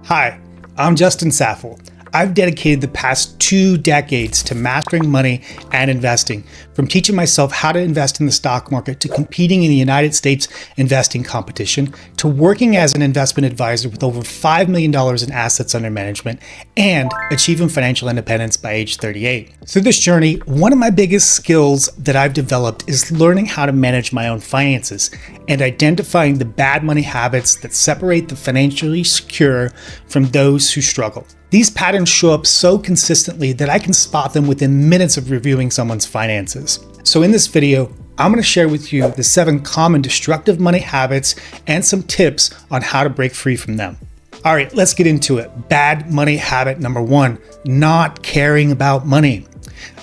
Hi, I'm Justin Saffel. I've dedicated the past 2 decades to mastering money and investing, from teaching myself how to invest in the stock market to competing in the United States investing competition to working as an investment advisor with over $5 million in assets under management and achieving financial independence by age 38. Through this journey, one of my biggest skills that I've developed is learning how to manage my own finances and identifying the bad money habits that separate the financially secure from those who struggle. These patterns show up so consistently that I can spot them within minutes of reviewing someone's finances. So in this video, I'm going to share with you the 7 common destructive money habits and some tips on how to break free from them. All right, let's get into it. Bad money habit number 1, not caring about money.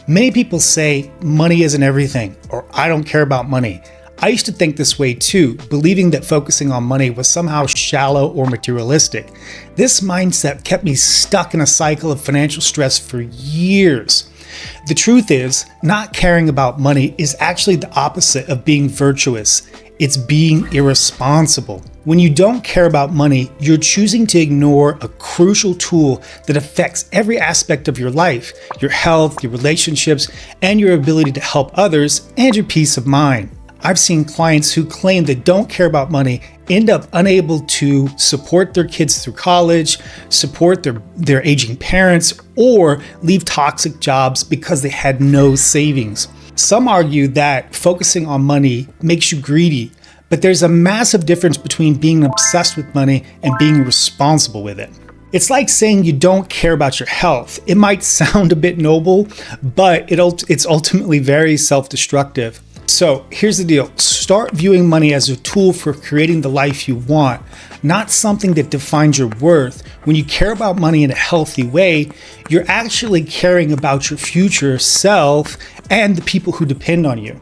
Many people say money isn't everything, or I don't care about money. I used to think this way too, believing that focusing on money was somehow shallow or materialistic. This mindset kept me stuck in a cycle of financial stress for years. The truth is, not caring about money is actually the opposite of being virtuous. It's being irresponsible. When you don't care about money, you're choosing to ignore a crucial tool that affects every aspect of your life, your health, your relationships, and your ability to help others, and your peace of mind. I've seen clients who claim they don't care about money end up unable to support their kids through college, support their aging parents, or leave toxic jobs because they had no savings. Some argue that focusing on money makes you greedy, but there's a massive difference between being obsessed with money and being responsible with it. It's like saying you don't care about your health. It might sound a bit noble, but it's ultimately very self-destructive. So here's the deal. Start viewing money as a tool for creating the life you want, not something that defines your worth. When you care about money in a healthy way, you're actually caring about your future self and the people who depend on you.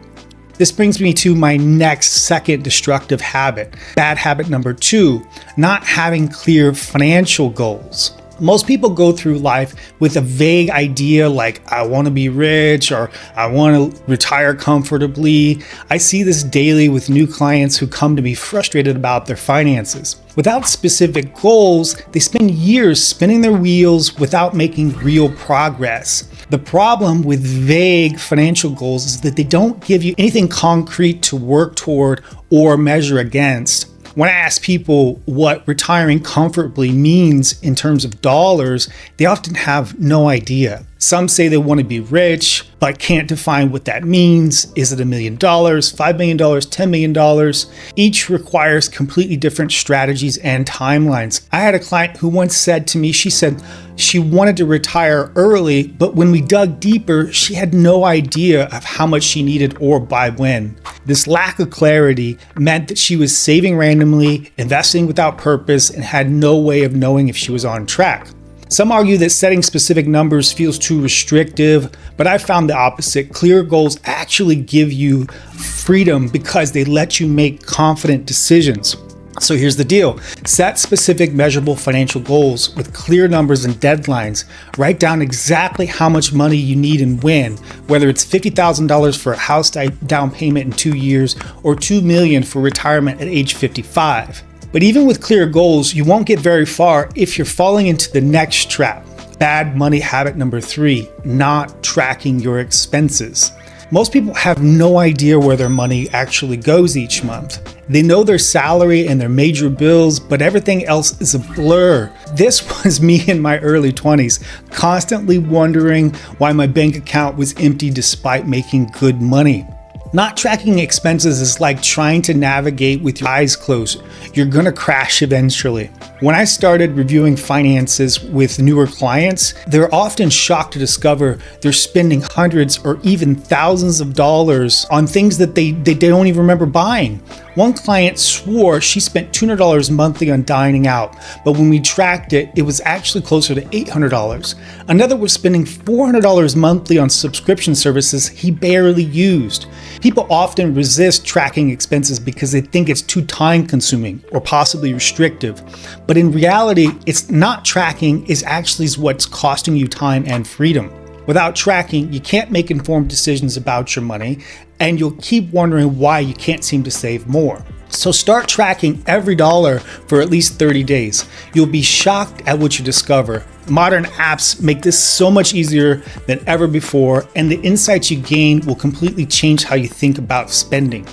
This brings me to my next second destructive habit. Bad habit number 2, not having clear financial goals. Most people go through life with a vague idea like, I want to be rich or I want to retire comfortably. I see this daily with new clients who come to me frustrated about their finances. Without specific goals, they spend years spinning their wheels without making real progress. The problem with vague financial goals is that they don't give you anything concrete to work toward or measure against. When I ask people what retiring comfortably means in terms of dollars, they often have no idea. Some say they want to be rich, but can't define what that means. Is it $1 million, $5 million, $10 million? Each requires completely different strategies and timelines. I had a client who once said to me, she said she wanted to retire early, but when we dug deeper, she had no idea of how much she needed or by when. This lack of clarity meant that she was saving randomly, investing without purpose, and had no way of knowing if she was on track. Some argue that setting specific numbers feels too restrictive, but I found the opposite. Clear goals actually give you freedom because they let you make confident decisions. So here's the deal. Set specific measurable financial goals with clear numbers and deadlines. Write down exactly how much money you need and when, whether it's $50,000 for a house down payment in 2 years or $2 million for retirement at age 55. But even with clear goals, you won't get very far if you're falling into the next trap. Bad money habit number 3, not tracking your expenses. Most people have no idea where their money actually goes each month. They know their salary and their major bills, but everything else is a blur. This was me in my early 20s, constantly wondering why my bank account was empty despite making good money. Not tracking expenses is like trying to navigate with your eyes closed. You're gonna crash eventually. When I started reviewing finances with newer clients, they're often shocked to discover they're spending hundreds or even thousands of dollars on things that they don't even remember buying. One client swore she spent $200 monthly on dining out, but when we tracked it, it was actually closer to $800. Another was spending $400 monthly on subscription services he barely used. People often resist tracking expenses because they think it's too time-consuming or possibly restrictive. But in reality, it's not tracking is actually what's costing you time and freedom. Without tracking, you can't make informed decisions about your money, and you'll keep wondering why you can't seem to save more. So start tracking every dollar for at least 30 days. You'll be shocked at what you discover. Modern apps make this so much easier than ever before, and the insights you gain will completely change how you think about spending.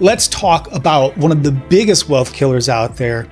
Let's talk about one of the biggest wealth killers out there,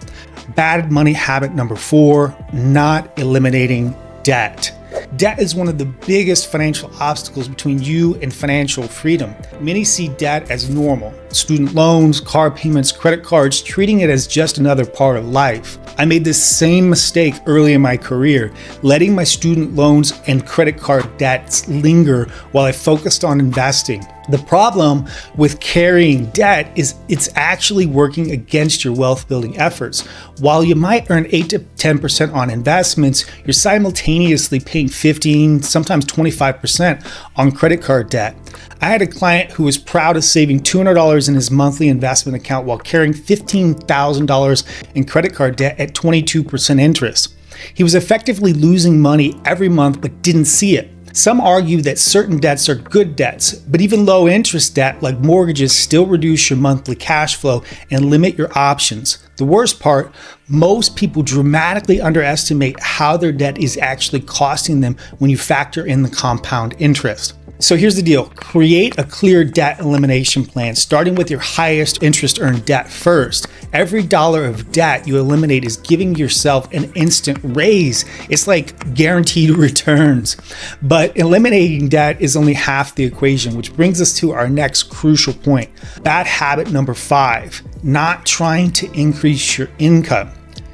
bad money habit number 4, not eliminating debt. Debt is one of the biggest financial obstacles between you and financial freedom. Many see debt as normal. Student loans, car payments, credit cards, treating it as just another part of life. I made this same mistake early in my career, letting my student loans and credit card debts linger while I focused on investing. The problem with carrying debt is it's actually working against your wealth building efforts. While you might earn 8 to 10% on investments, you're simultaneously paying 15, sometimes 25% on credit card debt. I had a client who was proud of saving $200 in his monthly investment account while carrying $15,000 in credit card debt at 22% interest. He was effectively losing money every month but didn't see it. Some argue that certain debts are good debts, but even low interest debt like mortgages still reduce your monthly cash flow and limit your options. The worst part, most people dramatically underestimate how their debt is actually costing them when you factor in the compound interest. So here's the deal. Create a clear debt elimination plan, starting with your highest interest earned debt first. Every dollar of debt you eliminate is giving yourself an instant raise. It's like guaranteed returns. But eliminating debt is only half the equation, which brings us to our next crucial point. Bad habit number 5, not trying to increase your income.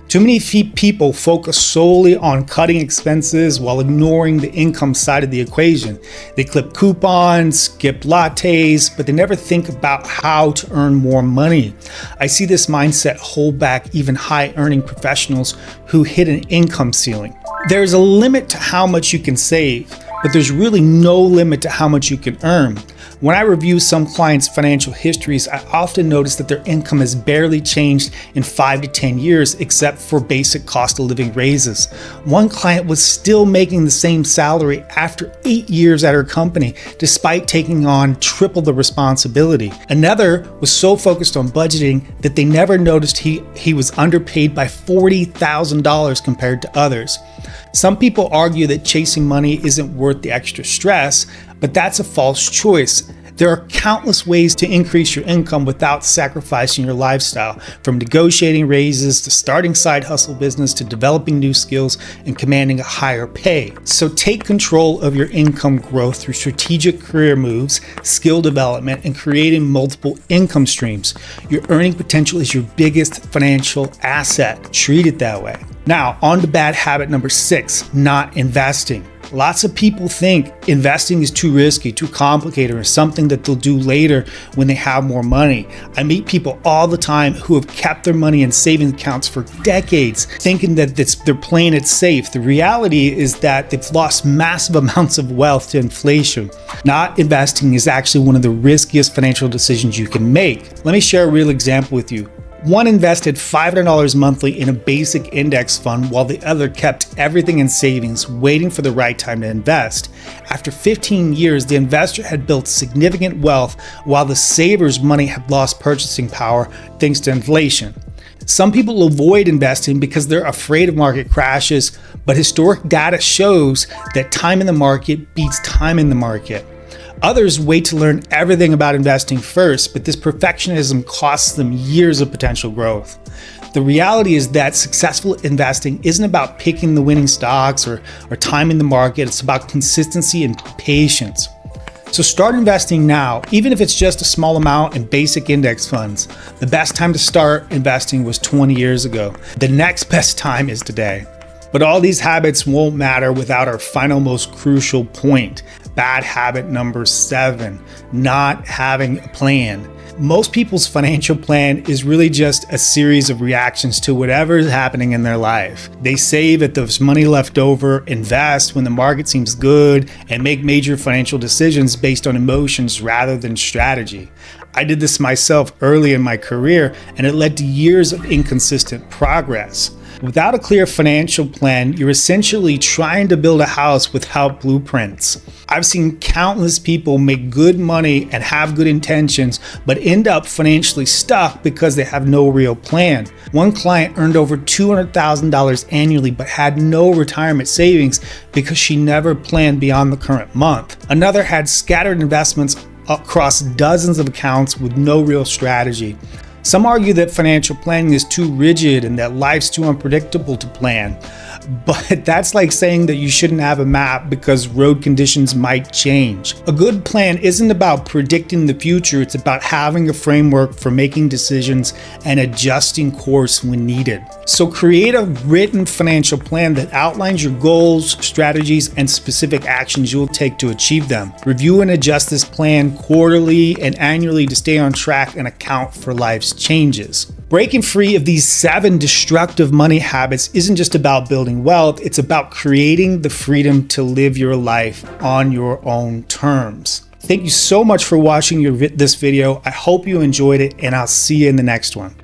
Too many people focus solely on cutting expenses while ignoring the income side of the equation. They clip coupons, skip lattes, but they never think about how to earn more money. I see this mindset hold back even high-earning professionals who hit an income ceiling. There's a limit to how much you can save, but there's really no limit to how much you can earn. When I review some clients' financial histories, I often notice that their income has barely changed in 5 to 10 years, except for basic cost of living raises. One client was still making the same salary after 8 years at her company, despite taking on triple the responsibility. Another was so focused on budgeting that they never noticed he was underpaid by $40,000 compared to others. Some people argue that chasing money isn't worth the extra stress, but that's a false choice. There are countless ways to increase your income without sacrificing your lifestyle, from negotiating raises to starting side hustle business to developing new skills and commanding a higher pay. So take control of your income growth through strategic career moves, skill development, and creating multiple income streams. Your earning potential is your biggest financial asset. Treat it that way. Now, on to bad habit number 6, not investing. Lots of people think investing is too risky, too complicated, or something that they'll do later when they have more money. I meet people all the time who have kept their money in savings accounts for decades, thinking that they're playing it safe. The reality is that they've lost massive amounts of wealth to inflation. Not investing is actually one of the riskiest financial decisions you can make. Let me share a real example with you. One invested $500 monthly in a basic index fund while the other kept everything in savings, waiting for the right time to invest. After 15 years, the investor had built significant wealth while the saver's money had lost purchasing power thanks to inflation. Some people avoid investing because they're afraid of market crashes, but historic data shows that time in the market beats time in the market. Others wait to learn everything about investing first, but this perfectionism costs them years of potential growth. The reality is that successful investing isn't about picking the winning stocks or timing the market. It's about consistency and patience. So start investing now, even if it's just a small amount in basic index funds. The best time to start investing was 20 years ago. The next best time is today. But all these habits won't matter without our final most crucial point. Bad habit number 7, not having a plan. Most people's financial plan is really just a series of reactions to whatever is happening in their life. They save if there's money left over, invest when the market seems good, and make major financial decisions based on emotions rather than strategy. I did this myself early in my career, and it led to years of inconsistent progress. Without a clear financial plan, you're essentially trying to build a house without blueprints. I've seen countless people make good money and have good intentions, but end up financially stuck because they have no real plan. One client earned over $200,000 annually, but had no retirement savings because she never planned beyond the current month. Another had scattered investments across dozens of accounts with no real strategy. Some argue that financial planning is too rigid and that life's too unpredictable to plan. But that's like saying that you shouldn't have a map because road conditions might change. A good plan isn't about predicting the future, it's about having a framework for making decisions and adjusting course when needed. So create a written financial plan that outlines your goals, strategies, and specific actions you'll take to achieve them. Review and adjust this plan quarterly and annually to stay on track and account for life's changes. Breaking free of these 7 destructive money habits isn't just about building wealth, it's about creating the freedom to live your life on your own terms. Thank you so much for watching this video. I hope you enjoyed it, and I'll see you in the next one.